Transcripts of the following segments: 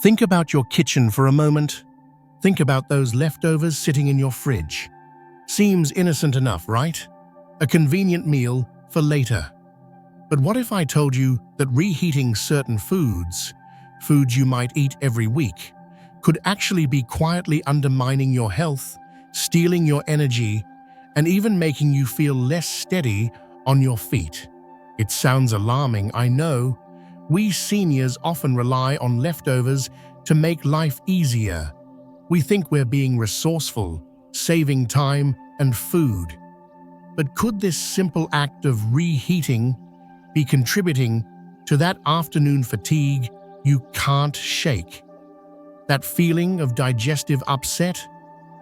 Think about your kitchen for a moment. Think about those leftovers sitting in your fridge. Seems innocent enough, right? A convenient meal for later. But what if I told you that reheating certain foods you might eat every week, could actually be quietly undermining your health, stealing your energy, and even making you feel less steady on your feet? It sounds alarming, I know. We seniors often rely on leftovers to make life easier. We think we're being resourceful, saving time and food. But could this simple act of reheating be contributing to that afternoon fatigue you can't shake? That feeling of digestive upset?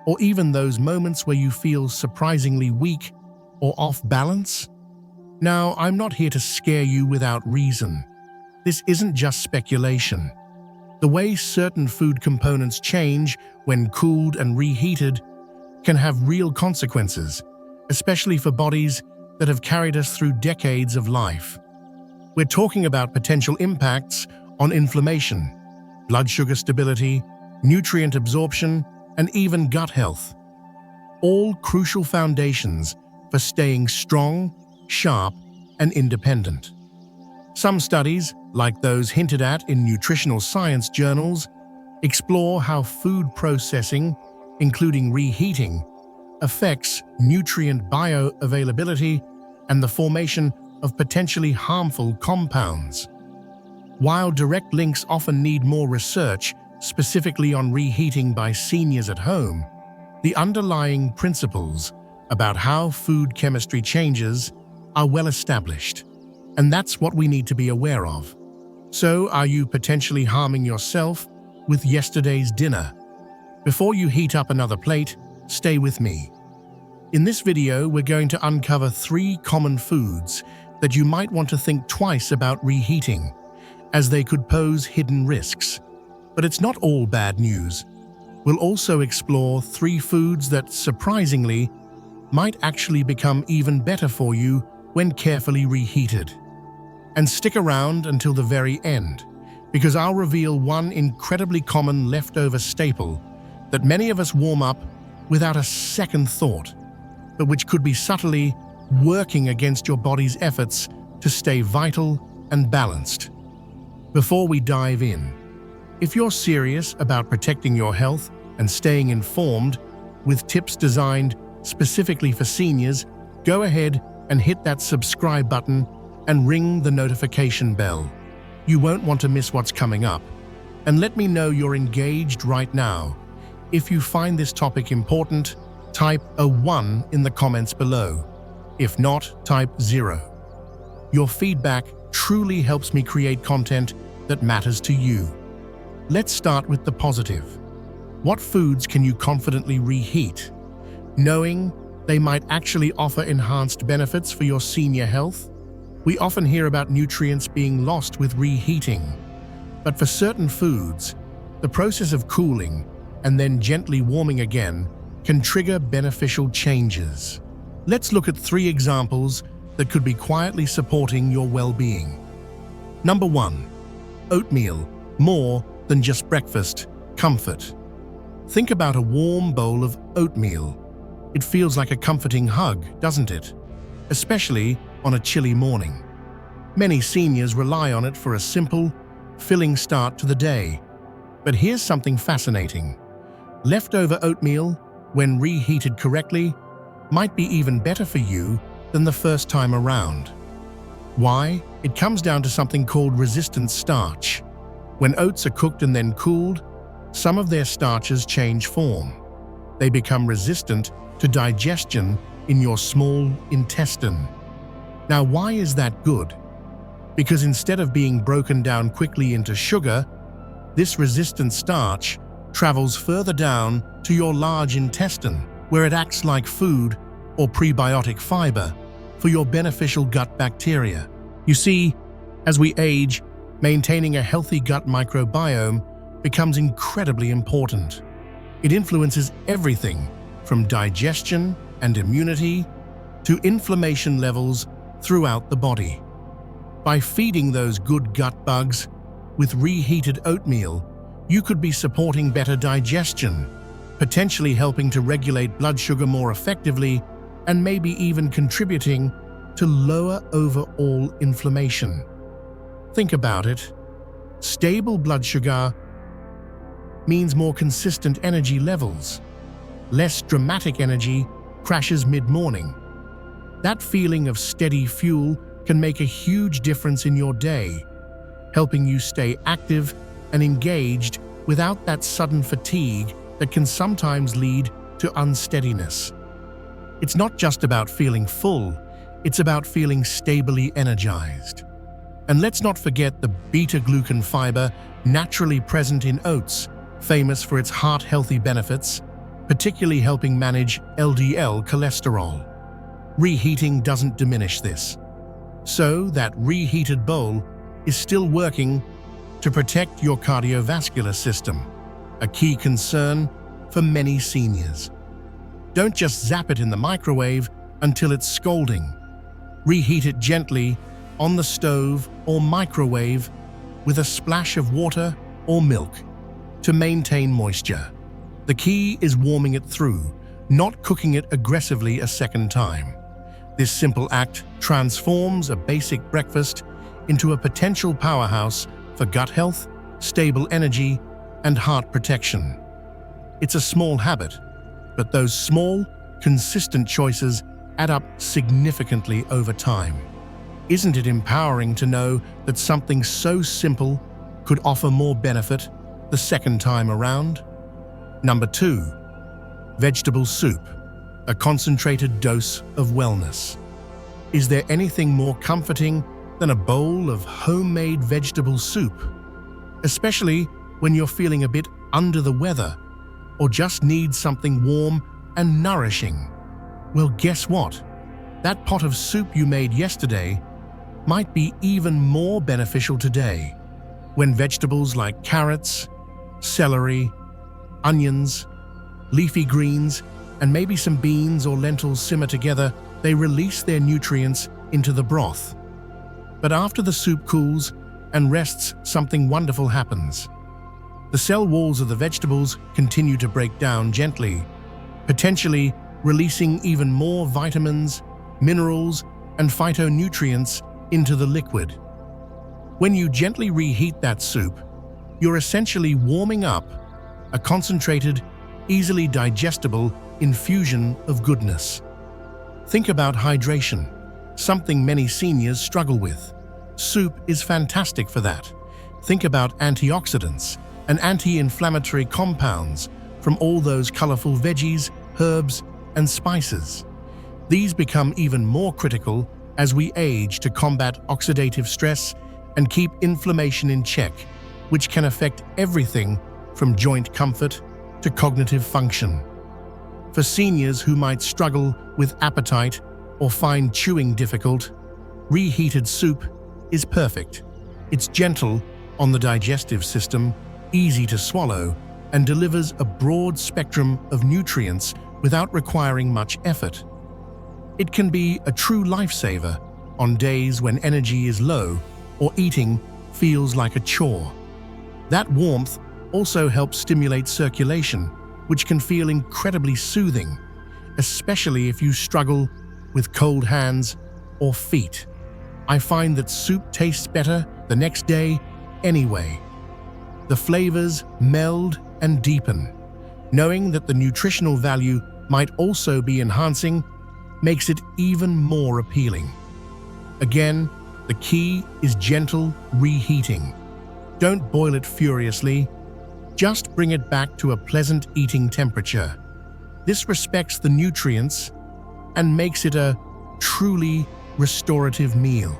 Or even those moments where you feel surprisingly weak or off balance? Now, I'm not here to scare you without reason. This isn't just speculation. The way certain food components change when cooled and reheated can have real consequences, especially for bodies that have carried us through decades of life. We're talking about potential impacts on inflammation, blood sugar stability, nutrient absorption, and even gut health. All crucial foundations for staying strong, sharp, and independent. Some studies, like those hinted at in nutritional science journals, explore how food processing, including reheating, affects nutrient bioavailability and the formation of potentially harmful compounds. While direct links often need more research, specifically on reheating by seniors at home, the underlying principles about how food chemistry changes are well established, and that's what we need to be aware of. So, are you potentially harming yourself with yesterday's dinner? Before you heat up another plate, stay with me. In this video, we're going to uncover 3 common foods that you might want to think twice about reheating, as they could pose hidden risks. But it's not all bad news. We'll also explore 3 foods that, surprisingly, might actually become even better for you when carefully reheated. And stick around until the very end, because I'll reveal one incredibly common leftover staple that many of us warm up without a second thought, but which could be subtly working against your body's efforts to stay vital and balanced. Before we dive in, if you're serious about protecting your health and staying informed with tips designed specifically for seniors, go ahead and hit that subscribe button and ring the notification bell. You won't want to miss what's coming up. And let me know you're engaged right now. If you find this topic important, type a 1 in the comments below. If not, type 0. Your feedback truly helps me create content that matters to you. Let's start with the positive. What foods can you confidently reheat, knowing they might actually offer enhanced benefits for your senior health? We often hear about nutrients being lost with reheating, but for certain foods, the process of cooling and then gently warming again can trigger beneficial changes. Let's look at 3 examples that could be quietly supporting your well-being. Number 1. Oatmeal, more than just breakfast, comfort. Think about a warm bowl of oatmeal. It feels like a comforting hug, doesn't it? Especially on a chilly morning. Many seniors rely on it for a simple, filling start to the day. But here's something fascinating. Leftover oatmeal, when reheated correctly, might be even better for you than the first time around. Why? It comes down to something called resistant starch. When oats are cooked and then cooled, some of their starches change form. They become resistant to digestion in your small intestine. Now, why is that good? Because instead of being broken down quickly into sugar, this resistant starch travels further down to your large intestine, where it acts like food or prebiotic fiber for your beneficial gut bacteria. You see, as we age, maintaining a healthy gut microbiome becomes incredibly important. It influences everything from digestion and immunity to inflammation levels throughout the body. By feeding those good gut bugs with reheated oatmeal, you could be supporting better digestion, potentially helping to regulate blood sugar more effectively, and maybe even contributing to lower overall inflammation. Think about it. Stable blood sugar means more consistent energy levels. Less dramatic energy crashes mid-morning. That feeling of steady fuel can make a huge difference in your day, helping you stay active and engaged without that sudden fatigue that can sometimes lead to unsteadiness. It's not just about feeling full, it's about feeling stably energized. And let's not forget the beta-glucan fiber naturally present in oats, famous for its heart-healthy benefits, particularly helping manage LDL cholesterol. Reheating doesn't diminish this. So that reheated bowl is still working to protect your cardiovascular system, a key concern for many seniors. Don't just zap it in the microwave until it's scalding. Reheat it gently on the stove or microwave with a splash of water or milk to maintain moisture. The key is warming it through, not cooking it aggressively a second time. This simple act transforms a basic breakfast into a potential powerhouse for gut health, stable energy, and heart protection. It's a small habit, but those small, consistent choices add up significantly over time. Isn't it empowering to know that something so simple could offer more benefit the second time around? Number 2. Vegetable soup, a concentrated dose of wellness. Is there anything more comforting than a bowl of homemade vegetable soup? Especially when you're feeling a bit under the weather or just need something warm and nourishing. Well, guess what? That pot of soup you made yesterday might be even more beneficial today. When vegetables like carrots, celery, onions, leafy greens, and maybe some beans or lentils simmer together, they release their nutrients into the broth. But after the soup cools and rests, something wonderful happens. The cell walls of the vegetables continue to break down gently, potentially releasing even more vitamins, minerals, and phytonutrients into the liquid. When you gently reheat that soup, you're essentially warming up a concentrated, easily digestible infusion of goodness. Think about hydration, something many seniors struggle with. Soup is fantastic for that. Think about antioxidants and anti-inflammatory compounds from all those colorful veggies, herbs, and spices. These become even more critical as we age to combat oxidative stress and keep inflammation in check, which can affect everything from joint comfort to cognitive function. For seniors who might struggle with appetite or find chewing difficult, reheated soup is perfect. It's gentle on the digestive system, easy to swallow, and delivers a broad spectrum of nutrients without requiring much effort. It can be a true lifesaver on days when energy is low or eating feels like a chore. That warmth also helps stimulate circulation, which can feel incredibly soothing, especially if you struggle with cold hands or feet. I find that soup tastes better the next day anyway. The flavors meld and deepen. Knowing that the nutritional value might also be enhancing makes it even more appealing. Again, the key is gentle reheating. Don't boil it furiously, just bring it back to a pleasant eating temperature. This respects the nutrients and makes it a truly restorative meal.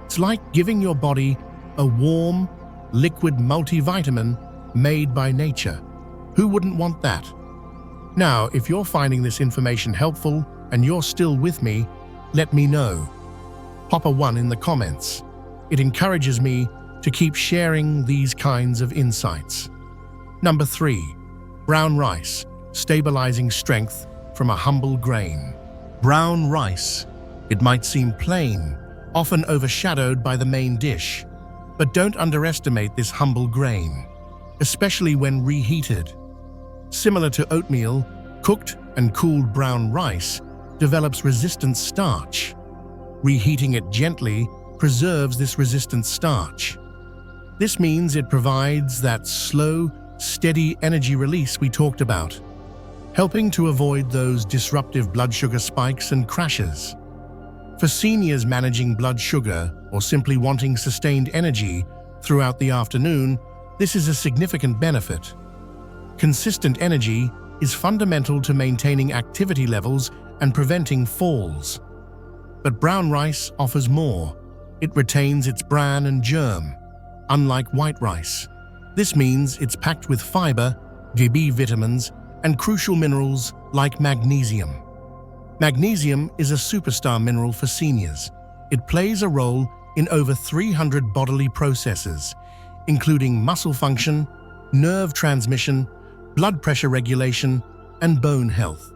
It's like giving your body a warm, liquid multivitamin made by nature. Who wouldn't want that? Now, if you're finding this information helpful and you're still with me, let me know. Pop a 1 in the comments. It encourages me to keep sharing these kinds of insights. Number 3. Brown rice, stabilizing strength from a humble grain. Brown rice. It might seem plain, often overshadowed by the main dish, but don't underestimate this humble grain. especially when reheated. Similar to oatmeal, cooked and cooled brown rice develops resistant starch. Reheating it gently preserves this resistant starch. This means it provides that slow, steady energy release we talked about, helping to avoid those disruptive blood sugar spikes and crashes. For seniors managing blood sugar or simply wanting sustained energy throughout the afternoon, this is a significant benefit. Consistent energy is fundamental to maintaining activity levels and preventing falls. But brown rice offers more. It retains its bran and germ, unlike white rice. This means it's packed with fiber, B vitamins, and crucial minerals like magnesium. Magnesium is a superstar mineral for seniors. It plays a role in over 300 bodily processes, including muscle function, nerve transmission, blood pressure regulation, and bone health.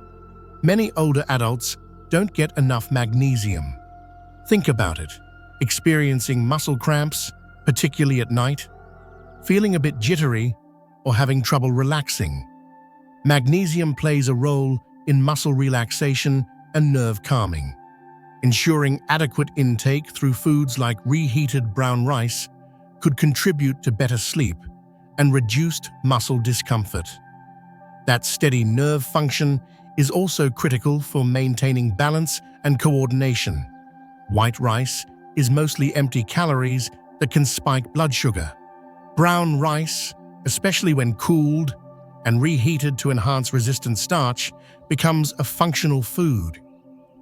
Many older adults don't get enough magnesium. Think about it: experiencing muscle cramps, particularly at night, feeling a bit jittery, or having trouble relaxing. Magnesium plays a role in muscle relaxation and nerve calming. Ensuring adequate intake through foods like reheated brown rice could contribute to better sleep and reduced muscle discomfort. That steady nerve function is also critical for maintaining balance and coordination. White rice is mostly empty calories that can spike blood sugar. Brown rice, especially when cooled and reheated to enhance resistant starch, becomes a functional food.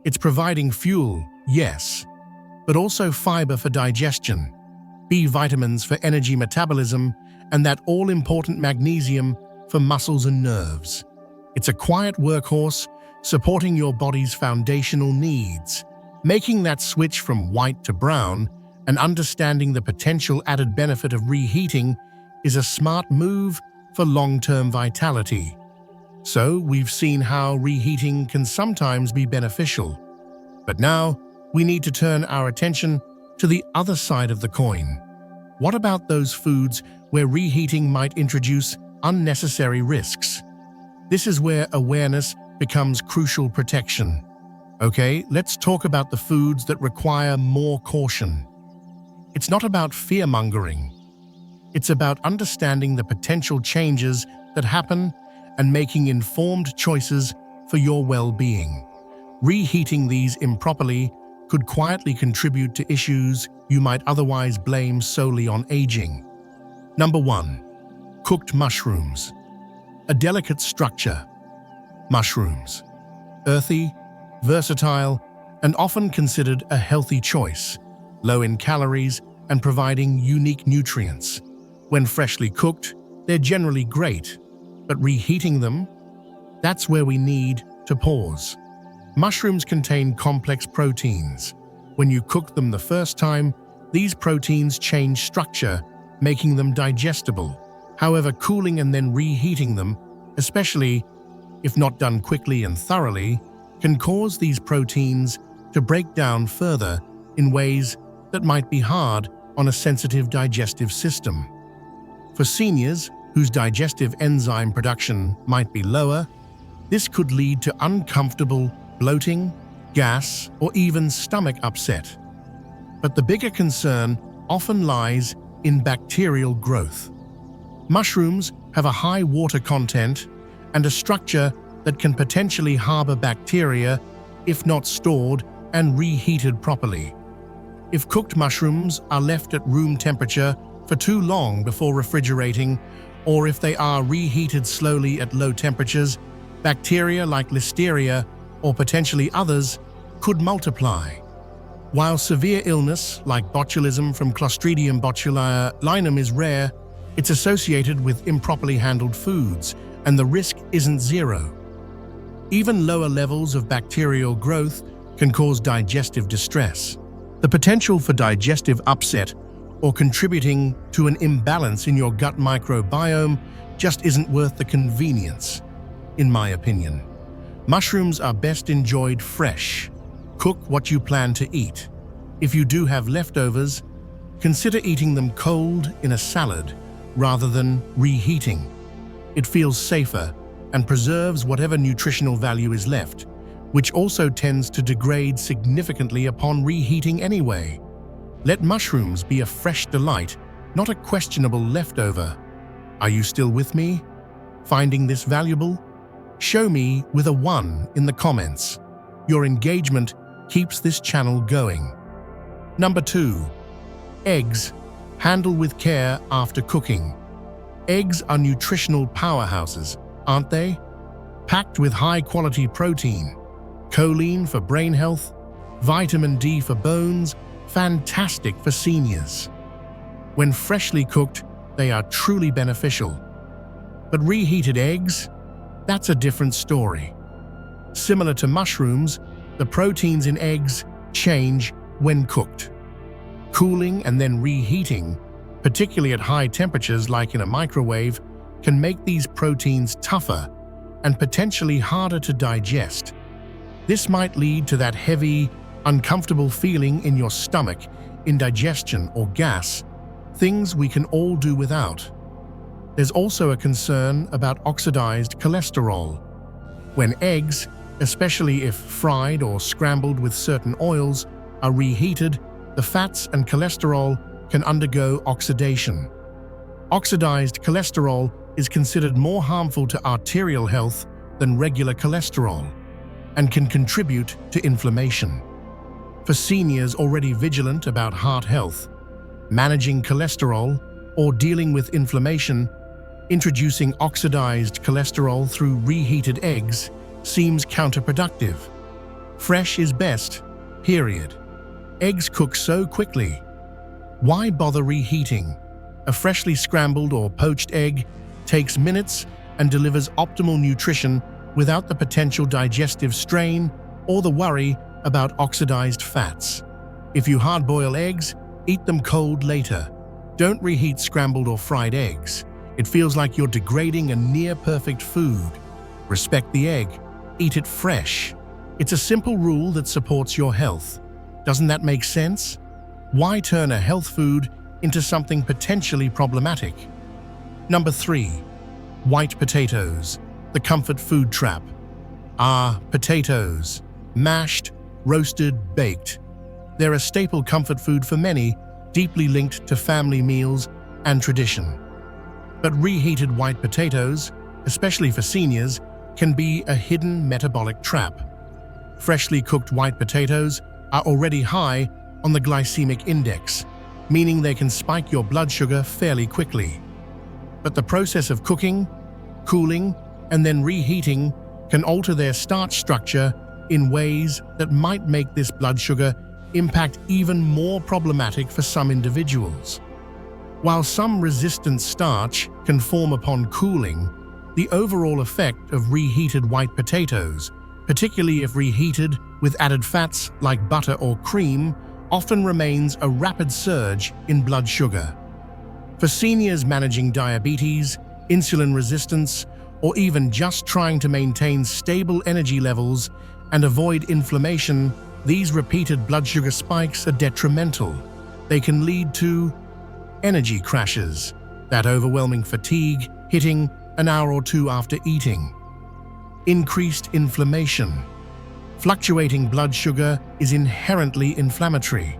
It's providing fuel, yes, but also fiber for digestion, B vitamins for energy metabolism, and that all-important magnesium for muscles and nerves. It's a quiet workhorse supporting your body's foundational needs. Making that switch from white to brown and understanding the potential added benefit of reheating is a smart move for long-term vitality. So, we've seen how reheating can sometimes be beneficial. But now, we need to turn our attention to the other side of the coin. What about those foods where reheating might introduce unnecessary risks? This is where awareness becomes crucial protection. Okay, let's talk about the foods that require more caution. It's not about fear-mongering. It's about understanding the potential changes that happen and making informed choices for your well-being. Reheating these improperly could quietly contribute to issues you might otherwise blame solely on aging. Number 1. Cooked mushrooms. A delicate structure. Mushrooms. Earthy, versatile, and often considered a healthy choice, low in calories and providing unique nutrients. When freshly cooked, they're generally great, but reheating them, that's where we need to pause. Mushrooms contain complex proteins. When you cook them the first time, these proteins change structure, making them digestible. However, cooling and then reheating them, especially if not done quickly and thoroughly, can cause these proteins to break down further in ways that might be hard on a sensitive digestive system. For seniors whose digestive enzyme production might be lower, this could lead to uncomfortable bloating, gas, or even stomach upset. But the bigger concern often lies in bacterial growth. Mushrooms have a high water content and a structure that can potentially harbor bacteria if not stored and reheated properly. If cooked mushrooms are left at room temperature for too long before refrigerating, or if they are reheated slowly at low temperatures, bacteria like Listeria or potentially others could multiply. While severe illness like botulism from Clostridium botulinum is rare, it's associated with improperly handled foods, and the risk isn't zero. Even lower levels of bacterial growth can cause digestive distress. The potential for digestive upset or contributing to an imbalance in your gut microbiome just isn't worth the convenience, in my opinion. Mushrooms are best enjoyed fresh. Cook what you plan to eat. If you do have leftovers, consider eating them cold in a salad rather than reheating. It feels safer and preserves whatever nutritional value is left, which also tends to degrade significantly upon reheating anyway. Let mushrooms be a fresh delight, not a questionable leftover. Are you still with me? Finding this valuable? Show me with a 1 in the comments. Your engagement keeps this channel going. Number 2. Eggs. Handle with care after cooking. Eggs are nutritional powerhouses, aren't they? Packed with high-quality protein, choline for brain health, vitamin D for bones, fantastic for seniors. When freshly cooked, they are truly beneficial. But reheated eggs? That's a different story. Similar to mushrooms, the proteins in eggs change when cooked. Cooling and then reheating, particularly at high temperatures like in a microwave, can make these proteins tougher and potentially harder to digest. This might lead to that heavy, uncomfortable feeling in your stomach, indigestion or gas, things we can all do without. There's also a concern about oxidized cholesterol. When eggs, especially if fried or scrambled with certain oils, are reheated, the fats and cholesterol can undergo oxidation. Oxidized cholesterol is considered more harmful to arterial health than regular cholesterol and can contribute to inflammation. For seniors already vigilant about heart health, managing cholesterol, or dealing with inflammation, introducing oxidized cholesterol through reheated eggs seems counterproductive. Fresh is best, period. Eggs cook so quickly. Why bother reheating? A freshly scrambled or poached egg takes minutes and delivers optimal nutrition without the potential digestive strain or the worry about oxidized fats. If you hard-boil eggs, eat them cold later. Don't reheat scrambled or fried eggs. It feels like you're degrading a near-perfect food. Respect the egg. Eat it fresh. It's a simple rule that supports your health. Doesn't that make sense? Why turn a health food into something potentially problematic? Number 3. White potatoes, the comfort food trap. Potatoes. Mashed, roasted, baked. They're a staple comfort food for many, deeply linked to family meals and tradition. But reheated white potatoes, especially for seniors, can be a hidden metabolic trap. Freshly cooked white potatoes are already high on the glycemic index, meaning they can spike your blood sugar fairly quickly. But the process of cooking, cooling, and then reheating can alter their starch structure in ways that might make this blood sugar impact even more problematic for some individuals. While some resistant starch can form upon cooling, the overall effect of reheated white potatoes, particularly if reheated with added fats like butter or cream, often remains a rapid surge in blood sugar. For seniors managing diabetes, insulin resistance, or even just trying to maintain stable energy levels and avoid inflammation, these repeated blood sugar spikes are detrimental. They can lead to energy crashes, that overwhelming fatigue hitting an hour or two after eating. Increased inflammation. Fluctuating blood sugar is inherently inflammatory.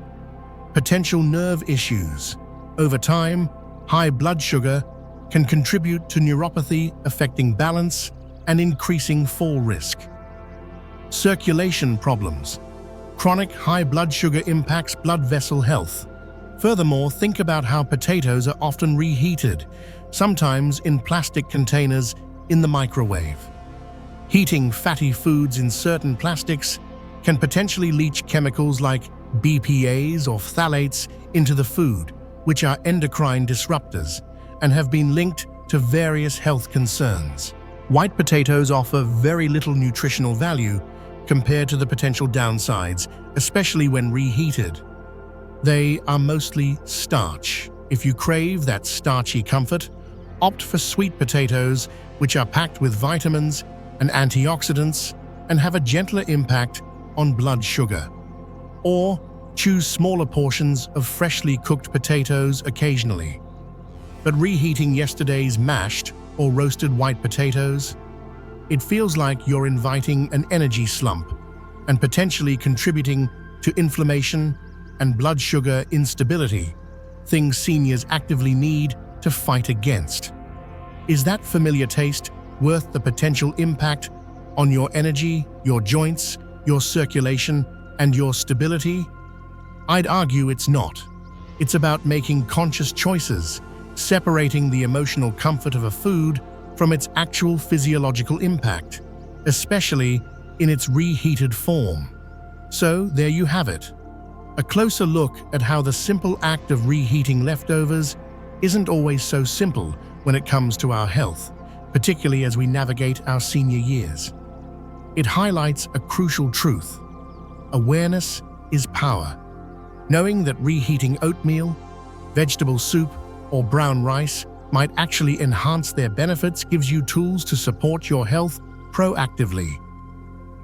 Potential nerve issues. Over time, high blood sugar can contribute to neuropathy affecting balance and increasing fall risk. Circulation problems. Chronic high blood sugar impacts blood vessel health. Furthermore, think about how potatoes are often reheated, sometimes in plastic containers in the microwave. Heating fatty foods in certain plastics can potentially leach chemicals like BPAs or phthalates into the food, which are endocrine disruptors and have been linked to various health concerns. White potatoes offer very little nutritional value compared to the potential downsides, especially when reheated. They are mostly starch. If you crave that starchy comfort, opt for sweet potatoes, which are packed with vitamins and antioxidants and have a gentler impact on blood sugar. Or choose smaller portions of freshly cooked potatoes occasionally. But reheating yesterday's mashed or roasted white potatoes, it feels like you're inviting an energy slump and potentially contributing to inflammation and blood sugar instability, things seniors actively need to fight against. Is that familiar taste worth the potential impact on your energy, your joints, your circulation, and your stability? I'd argue it's not. It's about making conscious choices, separating the emotional comfort of a food from its actual physiological impact, especially in its reheated form. So there you have it. A closer look at how the simple act of reheating leftovers isn't always so simple when it comes to our health, particularly as we navigate our senior years. It highlights a crucial truth. Awareness is power. Knowing that reheating oatmeal, vegetable soup, or brown rice might actually enhance their benefits gives you tools to support your health proactively.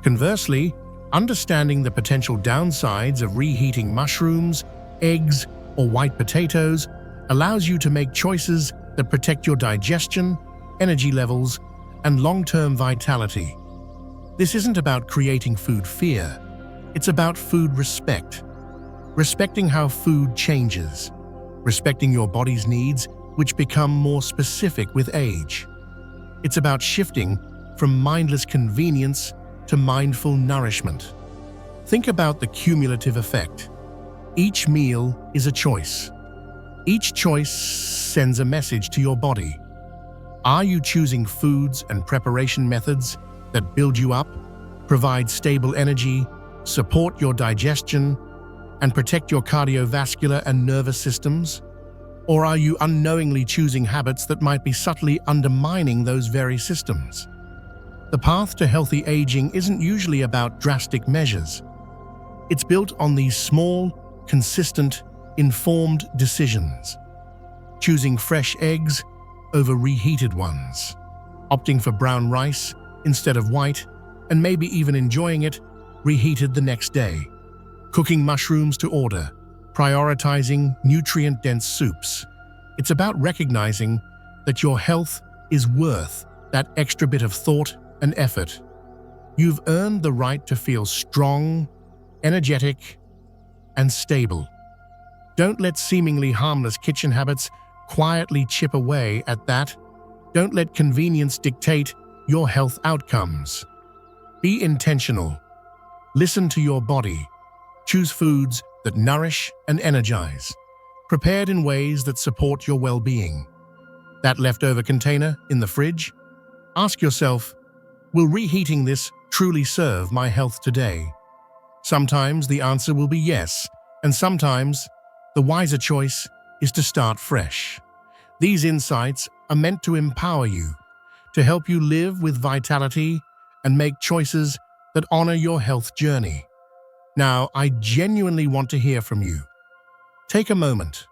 Conversely, understanding the potential downsides of reheating mushrooms, eggs, or white potatoes allows you to make choices that protect your digestion, energy levels, and long-term vitality. This isn't about creating food fear. It's about food respect. Respecting how food changes. Respecting your body's needs, which become more specific with age. It's about shifting from mindless convenience to mindful nourishment. Think about the cumulative effect. Each meal is a choice. Each choice sends a message to your body. Are you choosing foods and preparation methods that build you up, provide stable energy, support your digestion, and protect your cardiovascular and nervous systems? Or are you unknowingly choosing habits that might be subtly undermining those very systems? The path to healthy aging isn't usually about drastic measures. It's built on these small, consistent, informed decisions. Choosing fresh eggs over reheated ones, opting for brown rice instead of white, and maybe even enjoying it reheated the next day. Cooking mushrooms to order, prioritizing nutrient-dense soups. It's about recognizing that your health is worth that extra bit of thought and effort. You've earned the right to feel strong, energetic, and stable. Don't let seemingly harmless kitchen habits quietly chip away at that. Don't let convenience dictate your health outcomes. Be intentional. Listen to your body. Choose foods that nourish and energize, prepared in ways that support your well-being. That leftover container in the fridge? Ask yourself, will reheating this truly serve my health today? Sometimes the answer will be yes, and sometimes the wiser choice is to start fresh. These insights are meant to empower you, to help you live with vitality and make choices that honor your health journey. Now, I genuinely want to hear from you. Take a moment.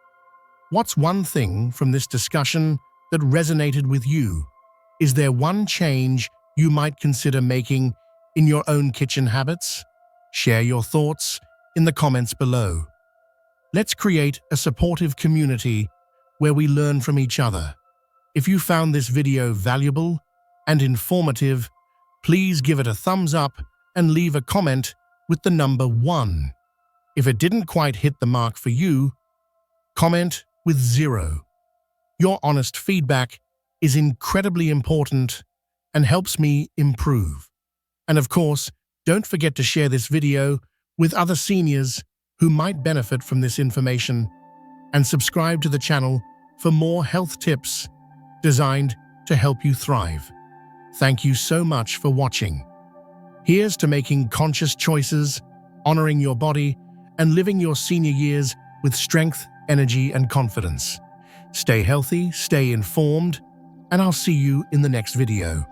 What's one thing from this discussion that resonated with you? Is there one change you might consider making in your own kitchen habits? Share your thoughts in the comments below. Let's create a supportive community where we learn from each other. If you found this video valuable and informative, please give it a thumbs up and leave a comment with the number 1. If it didn't quite hit the mark for you, comment with 0. Your honest feedback is incredibly important and helps me improve. And of course, don't forget to share this video with other seniors who might benefit from this information, and subscribe to the channel for more health tips designed to help you thrive. Thank you so much for watching. Here's to making conscious choices, honoring your body, and living your senior years with strength, energy, and confidence. Stay healthy, stay informed, and I'll see you in the next video.